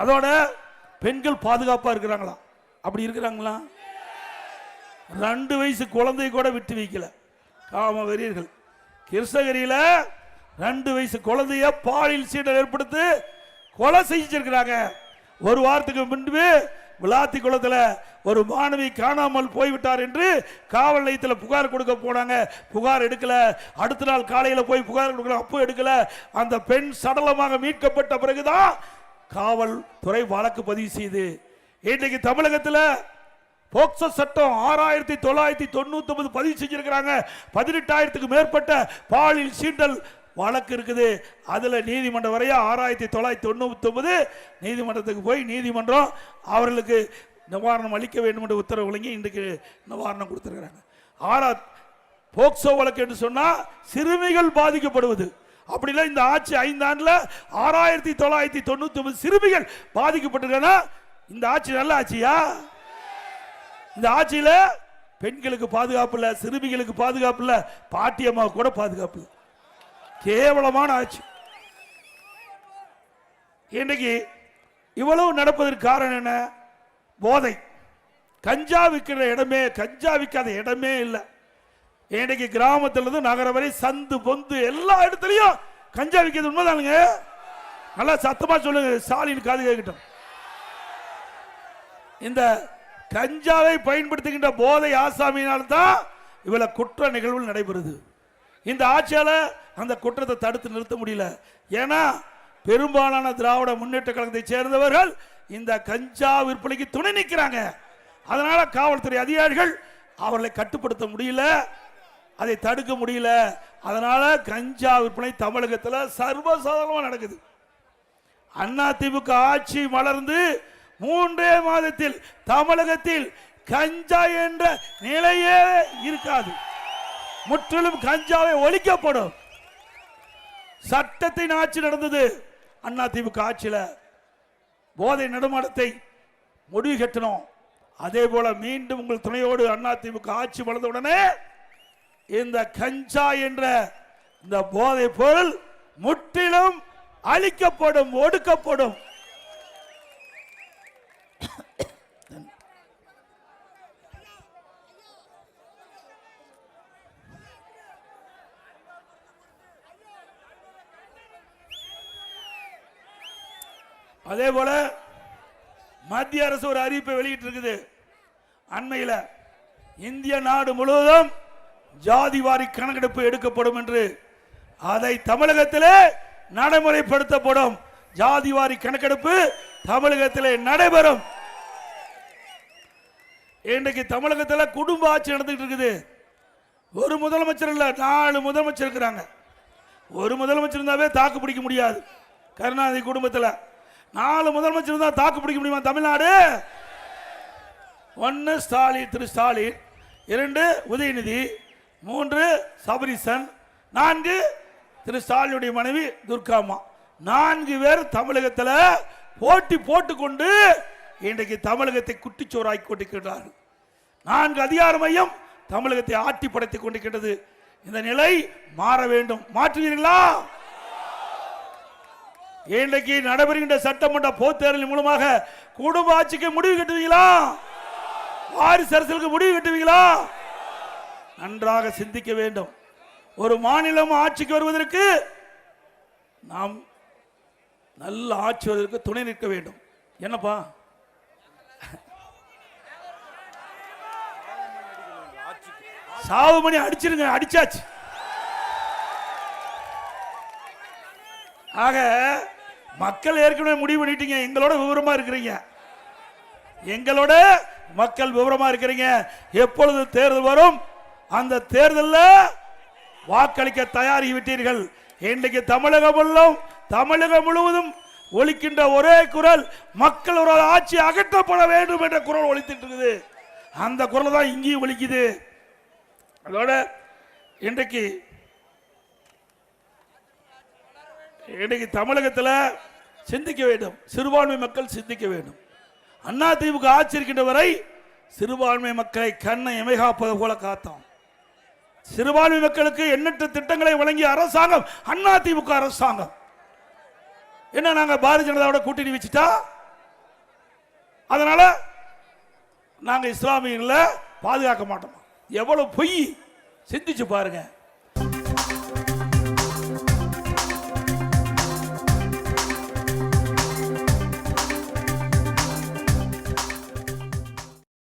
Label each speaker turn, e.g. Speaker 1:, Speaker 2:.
Speaker 1: அதோட பெண்கள் பாதுகாப்பா இருக்கிறாங்களா? அப்படி இருக்கிறாங்களா? 2 வயசு குழந்தை கூட விட்டு வைக்கல காம வெறியர்கள். கிருஷ்ணகிரியில 2 வயசு குழந்தைய பாலியல் சீண்டல் ஏற்படுத்தி கொலை செஞ்சிருக்கிறாங்க. ஒரு வாரத்துக்கு முன்பு விளாத்தி குளத்துல ஒரு மாணவி காணாமல் போய்விட்டார் என்று காவல் நிலையத்தில் புகார் கொடுக்க போனாங்க. புகார் எடுக்கல. அடுத்த நாள் காலையில் போய் புகார் கொடுக்கல, அப்போ எடுக்கல. அந்த பெண் சடலமாக மீட்கப்பட்ட பிறகுதான் காவல்துறை வழக்கு பதிவு செய்து இன்றைக்கு தமிழகத்தில் போக்சோ சட்டம் 6999 பதிவு செஞ்சிருக்கிறாங்க. 18,000க்கு மேற்பட்ட பாலியல் சீண்டல் வழக்கு இருக்குது. அதுல நீதிமன்றம் வரைய 6999 நீதிமன்றத்துக்கு போய் நீதிமன்றம் அவர்களுக்கு நிவாரணம் அளிக்க வேண்டும் என்று உத்தரவு வழங்கி இன்றைக்கு நிவாரணம் கொடுத்திருக்கிறாங்க. போக்சோ வழக்கு என்று சொன்னா சிறுமிகள் பாதிக்கப்படுவது. அப்படிலாம் இந்த ஆட்சி 5 ஆண்டுல 6999 சிறுமிகள் பாதிக்கப்பட்டிருக்காங்க. இந்த ஆட்சி நல்ல ஆட்சியா? இந்த ஆட்சியில பெண்களுக்கு பாதுகாப்பு இல்ல, சிறுமிகளுக்கு பாதுகாப்பு இல்ல, பாட்டியம்மா கூட பாதுகாப்பு இல்ல. கேவலமான ஆட்சி. இன்னைக்கு இவ்வளவு நடப்பதற்கு காரணம் என்ன? போதை. கஞ்சா விற்கிற இடமே, கஞ்சா விற்காத இடமே இல்லை. இன்னைக்கு கிராமத்திலிருந்து நகர வரை சந்து பொந்து எல்லா இடத்துலையும் கஞ்சா விற்கிறது உண்மைதானுங்க? நல்லா சத்தமா சொல்லுங்க, ஸ்டாலின் காது கேட்கட்டும். இந்த கஞ்சாவை பயன்படுத்துகின்ற போதை ஆசாமியினால் தான் இவ்வளவு குற்ற நிகழ்வுகள் நடைபெறுது. இந்த ஆட்சியால அந்த குற்றத்தை தடுத்து நிறுத்த முடியல. ஏன்னா பெரும்பாலான திராவிட முன்னேற்ற கழகத்தை சேர்ந்தவர்கள் இந்த கஞ்சா விற்பனைக்கு துணை நிற்கிறாங்க. அதனால காவல்துறை அதிகாரிகள் அவர்களை கட்டுப்படுத்த முடியல, அதை தடுக்க முடியல. அதனால கஞ்சா விற்பனை தமிழகத்தில் சர்வசாதாரணமாக நடக்குது. அதிமுக ஆட்சி மலர்ந்து 3 மாதத்தில் தமிழகத்தில் கஞ்சா என்ற நிலையே இருக்காது. முற்றிலும் கஞ்சாவை ஒழிக்கப்படும். சட்டத்தின் ஆட்சி நடந்தது அதிமுக ஆட்சியில். போதை நடுமாட்டத்தை முடிவு கட்டணும். அதே போல மீண்டும் உங்கள் துணையோடு அதிமுக ஆட்சி வளர்ந்தவுடனே இந்த கஞ்சா என்ற இந்த போதை பொருள் முற்றிலும் அழிக்கப்படும், ஒடுக்கப்படும். அதே போல மத்திய அரசு ஒரு அறிவிப்பை வெளியிட்டு இருக்குது. அண்மையில் இந்திய நாடு முழுவதும் ஜாதிவாரி கணக்கெடுப்பு எடுக்கப்படும் என்று. அதை தமிழகத்திலே நடைமுறைப்படுத்தப்படும். ஜாதிவாரி கணக்கெடுப்பு தமிழகத்திலே நடைபெறும். இன்றைக்கு தமிழகத்தில் குடும்ப ஆட்சி நடந்துட்டு இருக்குது. ஒரு முதலமைச்சர் இல்ல, 4 முதலமைச்சர் இருக்கிறாங்க. ஒரு முதலமைச்சர் இருந்தாவே தாக்கு பிடிக்க முடியாது. கருணாநிதி குடும்பத்தில் 4 முதலமைச்சர் தான் தாக்கு பிடிக்க முடியுமா தமிழ்நாடு? 1 ஸ்டாலின், திரு ஸ்டாலின், 2 உதயநிதி, 3 சபரிசன், 4 திரு ஸ்டாலினுடைய மனைவி துர்காமா. 4 பேர் தமிழகத்தில் போட்டி போட்டுக்கொண்டு இன்றைக்கு தமிழகத்தை குட்டிச்சோராக்கி கொண்டிருக்கிறார்கள். 4 அதிகார மையம் தமிழகத்தை ஆட்டி படைத்துக் கொண்டிருக்கிறது. இந்த நிலை மாற வேண்டும். மாற்றுவீர்களா? இன்றைக்கு நடைபெறுகின்ற சட்டமன்ற பொதுத் தேர்தலின் மூலமாக குடும்ப ஆட்சிக்கு முடிவு கட்டுவீங்களா? வாரிசு அரசியலுக்கு முடிவு கட்டுவீங்களா? நன்றாக சிந்திக்க வேண்டும். ஒரு மாநிலம் ஆட்சிக்கு வருவதற்கு நாம் நல்ல ஆட்சி வருவதற்கு துணை நிற்க வேண்டும். என்னப்பா சாவு மணி அடிச்சிருங்க, அடிச்சாச்சு. ஆக மக்கள் ஏற்கனவே முடிவு பண்ணிட்டீங்க. எங்களோட விவரமா இருக்கிறீங்க, எங்களோட மக்கள் விவரமா இருக்கிறீங்க. எப்பொழுது தேர்தல் வரும் அந்த தேர்தலில் வாக்களிக்க தயாரி விட்டீர்கள். இன்றைக்கு தமிழகம் முழுவதும் ஒலிக்கின்ற ஒரே குரல் மக்கள் ஒரு ஆட்சி அகற்றப்பட வேண்டும் என்ற குரல் ஒலித்துட்டு இருக்குது. அந்த குரல் தான் இங்கேயும் ஒலிக்குது. அதோட இன்றைக்கு தமிழகத்தில் சிந்திக்க வேண்டும். சிறுபான்மை மக்கள் சிந்திக்க வேண்டும். அதிமுக ஆட்சி இருக்கின்ற வரை சிறுபான்மை மக்களை கண்ணை இமைகாப்பது போல காத்தோம். சிறுபான்மை மக்களுக்கு எண்ணற்ற திட்டங்களை வழங்கிய அரசாங்கம் அதிமுக அரசாங்கம். என்ன நாங்க பாரதிய ஜனதாவோட கூட்டணி வச்சுட்டா அதனால நாங்க இஸ்லாமியர்களை பாதுகாக்க மாட்டோம். எவ்வளவு பொய் சிந்திச்சு பாருங்க.